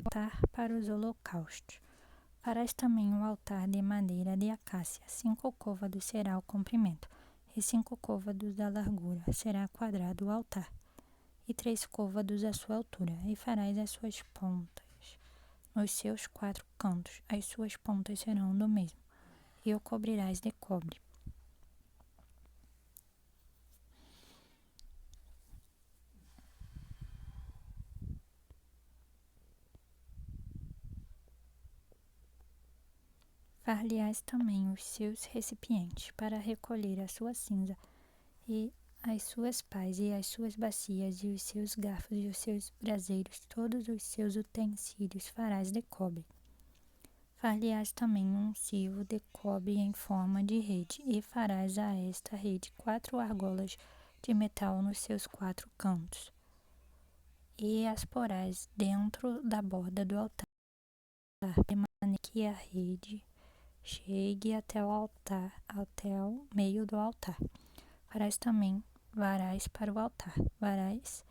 altar para os holocaustos. Farás também um altar de madeira de acácia, 5 côvados será o comprimento, e 5 côvados a largura, será quadrado o altar, e 3 côvados a sua altura, e farás as suas pontas nos seus 4 cantos, as suas pontas serão do mesmo, e o cobrirás de cobre. Far-lhe-ás também os seus recipientes, para recolher a sua cinza, e as suas pás, e as suas bacias, e os seus garfos, e os seus braseiros, todos os seus utensílios farás de cobre. Far-lhe-ás também um civo de cobre em forma de rede, e farás a esta rede 4 argolas de metal nos seus 4 cantos, e as porás dentro da borda do altar, de maneira que a rede chegue até o altar, até o meio do altar. Farás também varais para o altar, varais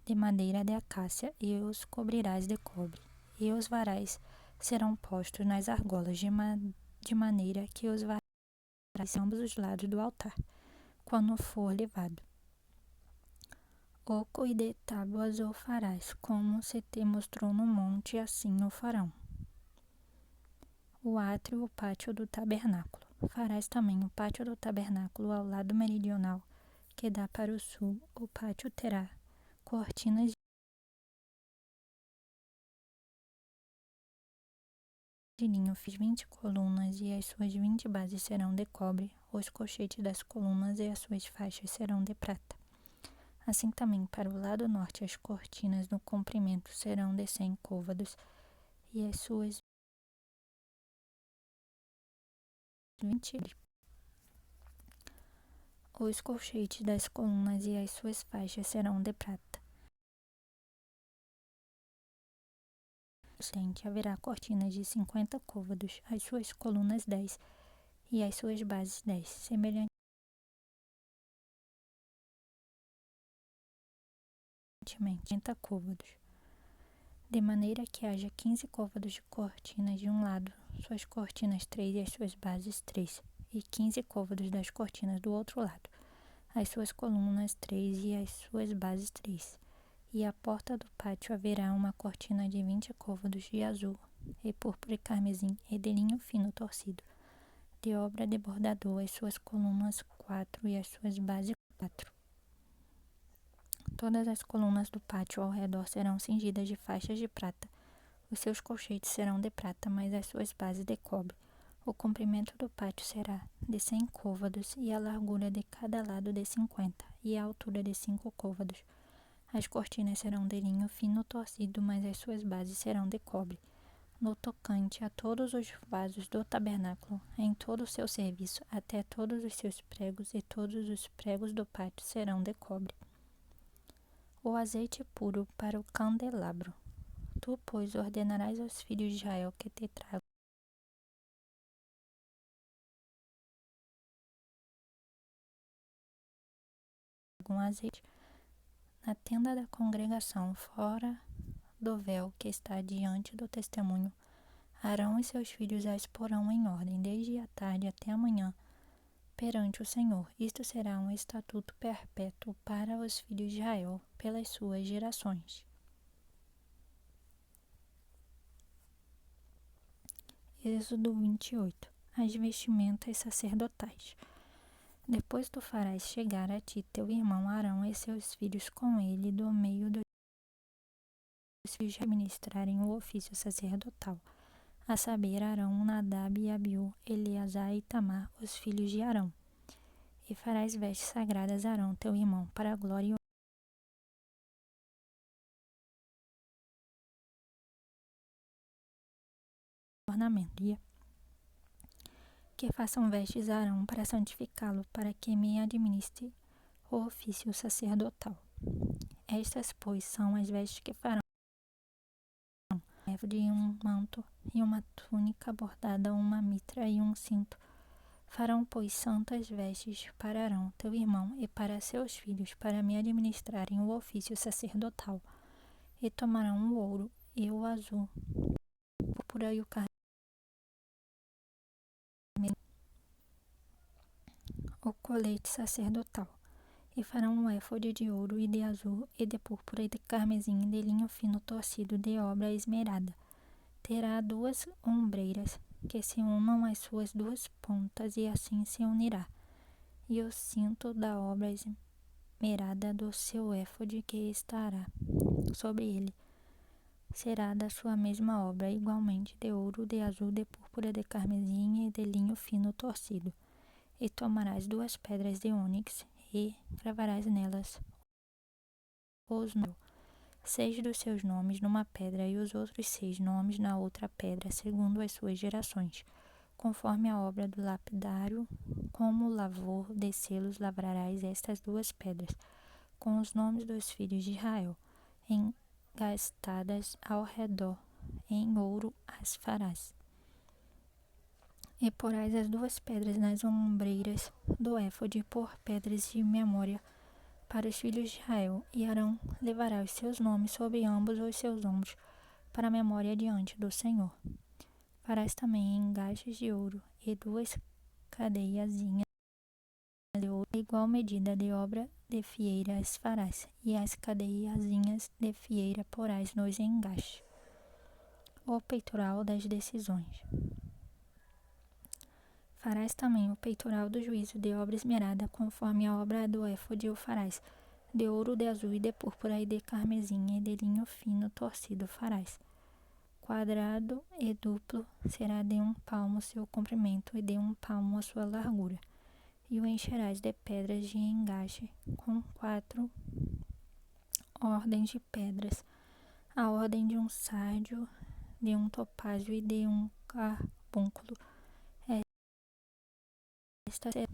de madeira de acácia, e os cobrirás de cobre, e os varais serão postos nas argolas, de maneira que os varais em ambos os lados do altar, quando for levado. Oco e de tábuas o farás, como se te mostrou no monte, assim o farão. O átrio e o pátio do tabernáculo. Farás também o pátio do tabernáculo ao lado meridional, que dá para o sul. O pátio terá cortinas de linho, fiz 20 colunas, e as suas 20 bases serão de cobre. Os colchetes das colunas e as suas faixas serão de prata. Assim também para o lado norte as cortinas no comprimento serão de 100 côvados, e as suas 20. Os colchetes das colunas e as suas faixas serão de prata. Haverá cortinas de 50 côvados, as suas colunas 10, e as suas bases 10, semelhantemente 30 côvados, de maneira que haja 15 côvados de cortinas de um lado, suas cortinas 3 e as suas bases 3, e 15 côvados das cortinas do outro lado, as suas colunas 3 e as suas bases 3. E à porta do pátio haverá uma cortina de 20 côvados de azul, e púrpura e carmesim, e de linho fino torcido, de obra de bordador, as suas colunas 4 e as suas bases 4. Todas as colunas do pátio ao redor serão cingidas de faixas de prata. Os seus colchetes serão de prata, mas as suas bases de cobre. O comprimento do pátio será de 100 côvados, e a largura de cada lado de 50, e a altura de 5 côvados. As cortinas serão de linho fino torcido, mas as suas bases serão de cobre. No tocante a todos os vasos do tabernáculo, em todo o seu serviço, até todos os seus pregos e todos os pregos do pátio serão de cobre. O azeite puro para o candelabro. Tu, pois, ordenarás aos filhos de Israel que te tragam azeite na tenda da congregação, fora do véu que está diante do testemunho. Arão e seus filhos as porão em ordem, desde a tarde até a manhã, perante o Senhor. Isto será um estatuto perpétuo para os filhos de Israel, pelas suas gerações. Êxodo 28. As vestimentas sacerdotais. Depois tu farás chegar a ti teu irmão Arão e seus filhos com ele do meio dos filhos de administrarem o ofício sacerdotal, a saber, Arão, Nadab e Abiú, Eleazar e Itamar, os filhos de Arão. E farás vestes sagradas a Arão, teu irmão, para a glória e ornamento. Que façam vestes a Arão para santificá-lo, para que me administre o ofício sacerdotal. Estas, pois, são as vestes que farão de um manto e uma túnica bordada, uma mitra e um cinto. Farão, pois, santas vestes para Arão, teu irmão, e para seus filhos, para me administrarem o ofício sacerdotal. E tomarão o ouro e o azul, o púrpura e o carmim, o colete sacerdotal. E farão um éfode de ouro e de azul, e de púrpura e de carmesim, e de linho fino torcido, de obra esmerada. Terá 2 ombreiras, que se unam às suas 2 pontas, e assim se unirá. E o cinto da obra esmerada do seu éfode que estará sobre ele será da sua mesma obra, igualmente de ouro, de azul, de púrpura, de carmesim e de linho fino torcido. E tomarás 2 pedras de ônix e gravarás nelas os 6 dos seus nomes numa pedra e os outros 6 nomes na outra pedra, segundo as suas gerações. Conforme a obra do lapidário, como lavor de selos lavrarás estas 2 pedras, com os nomes dos filhos de Israel, engastadas ao redor, em ouro as farás. E porás as 2 pedras nas ombreiras do éfode por pedras de memória para os filhos de Israel, e Arão levará os seus nomes sobre ambos os seus ombros, para a memória diante do Senhor. Farás também engastes de ouro e 2 cadeiazinhas de ouro, igual medida de obra de fieira as farás, e as cadeiazinhas de fieira porás nos engastes. O peitoral das decisões. Farás também o peitoral do juízo de obra esmerada, conforme a obra do éfode o farás. De ouro, de azul e de púrpura e de carmesim e de linho fino torcido farás. Quadrado e duplo será de 1 palmo seu comprimento e de 1 palmo a sua largura. E o encherás de pedras de engaste, com 4 ordens de pedras, a ordem de um sárdio, de um topázio e de um carbúnculo. Esta será.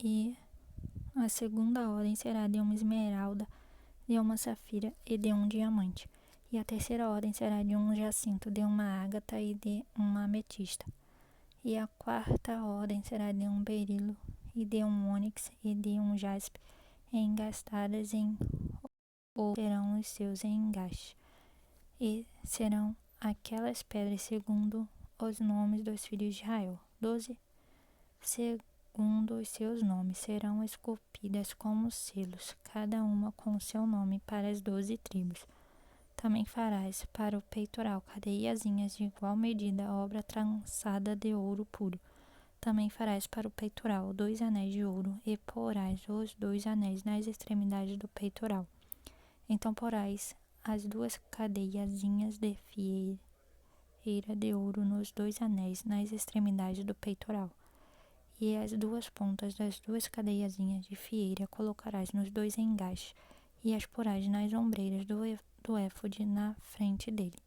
E a segunda ordem será de uma esmeralda, de uma safira e de um diamante. E a terceira ordem será de um jacinto, de uma ágata e de uma ametista. E a quarta ordem será de um berilo e de um ônix e de um jaspe, engastadas em ouro serão os seus engastes. E serão aquelas pedras segundo os nomes dos filhos de Israel. 12 segundo os seus nomes serão esculpidas como selos, cada uma com seu nome para as 12 tribos. Também farás para o peitoral cadeiazinhas de igual medida, obra trançada de ouro puro. Também farás para o peitoral 2 anéis de ouro, e porás os 2 anéis nas extremidades do peitoral. Então porás as 2 cadeiazinhas de fieira de ouro nos 2 anéis nas extremidades do peitoral. E as 2 pontas das 2 cadeiazinhas de fieira colocarás nos 2 engastes, e as porás nas ombreiras do éfode na frente dele.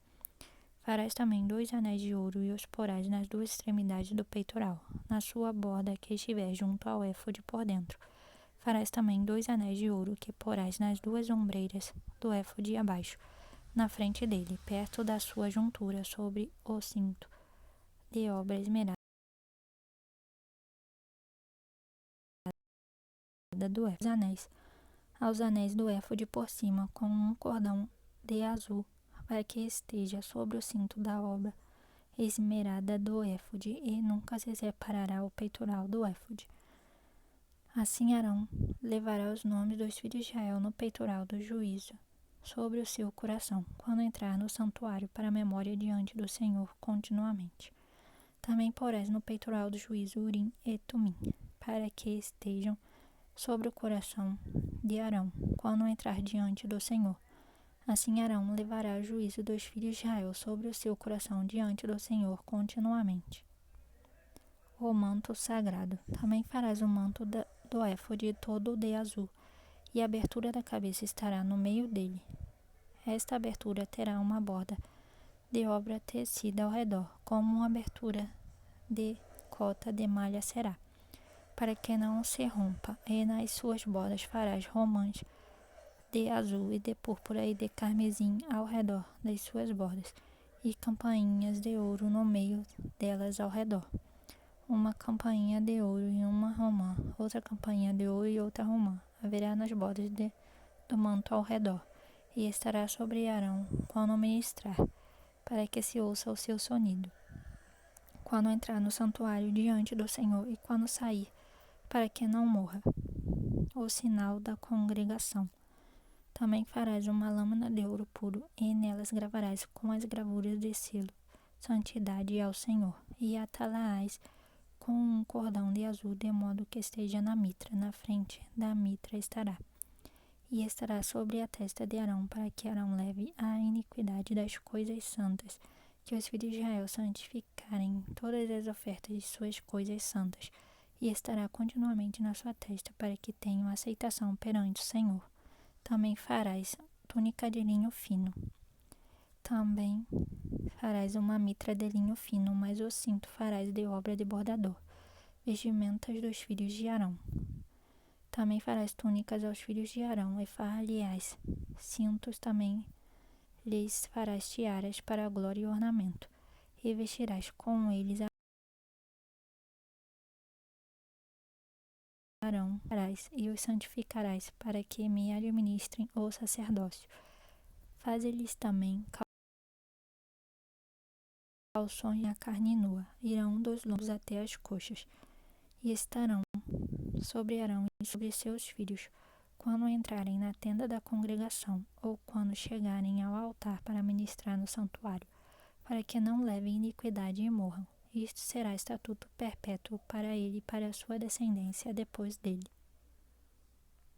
Farás também 2 anéis de ouro e os porás nas 2 extremidades do peitoral, na sua borda que estiver junto ao éfode por dentro. Farás também 2 anéis de ouro que porás nas 2 ombreiras do éfode abaixo, na frente dele, perto da sua juntura, sobre o cinto de obra esmerada do éfode. Aos anéis do éfode por cima, com um cordão de azul, para que esteja sobre o cinto da obra esmerada do éfode, e nunca se separará o peitoral do éfode. Assim Arão levará os nomes dos filhos de Israel no peitoral do juízo, sobre o seu coração, quando entrar no santuário para a memória diante do Senhor continuamente. Também porás no peitoral do juízo Urim e Tumim, para que estejam sobre o coração de Arão, quando entrar diante do Senhor. Assim Arão levará o juízo dos filhos de Israel sobre o seu coração diante do Senhor continuamente. O manto sagrado. Também farás o manto do éfode todo de azul, e a abertura da cabeça estará no meio dele. Esta abertura terá uma borda de obra tecida ao redor, como uma abertura de cota de malha será, para que não se rompa, e nas suas bordas farás romãs de azul e de púrpura e de carmesim ao redor das suas bordas, e campainhas de ouro no meio delas ao redor. Uma campainha de ouro e uma romã, outra campainha de ouro e outra romã haverá nas bordas do manto ao redor, e estará sobre Arão quando ministrar, para que se ouça o seu sonido. Quando entrar no santuário diante do Senhor e quando sair, para que não morra. O sinal da congregação. Também farás uma lâmina de ouro puro, e nelas gravarás com as gravuras de selo, santidade ao Senhor, e atá-la-ás com um cordão de azul, de modo que esteja na mitra, na frente da mitra estará. E estará sobre a testa de Arão, para que Arão leve a iniquidade das coisas santas, que os filhos de Israel santificarem todas as ofertas de suas coisas santas, e estará continuamente na sua testa, para que tenham aceitação perante o Senhor. Também farás túnica de linho fino. Também farás uma mitra de linho fino, mas o cinto farás de obra de bordador. Vestimentas dos filhos de Arão. Também farás túnicas aos filhos de Arão, e far-lhe-ás cintos, também lhes farás tiaras para a glória e ornamento, e vestirás com eles Arão, e os santificarás, para que me administrem o sacerdócio. Faze-lhes também calções a carne nua, irão dos lombos até as coxas, e estarão sobre Arão e sobre seus filhos, quando entrarem na tenda da congregação, ou quando chegarem ao altar para ministrar no santuário, para que não levem iniquidade e morram. Isto será estatuto perpétuo para ele e para a sua descendência depois dele.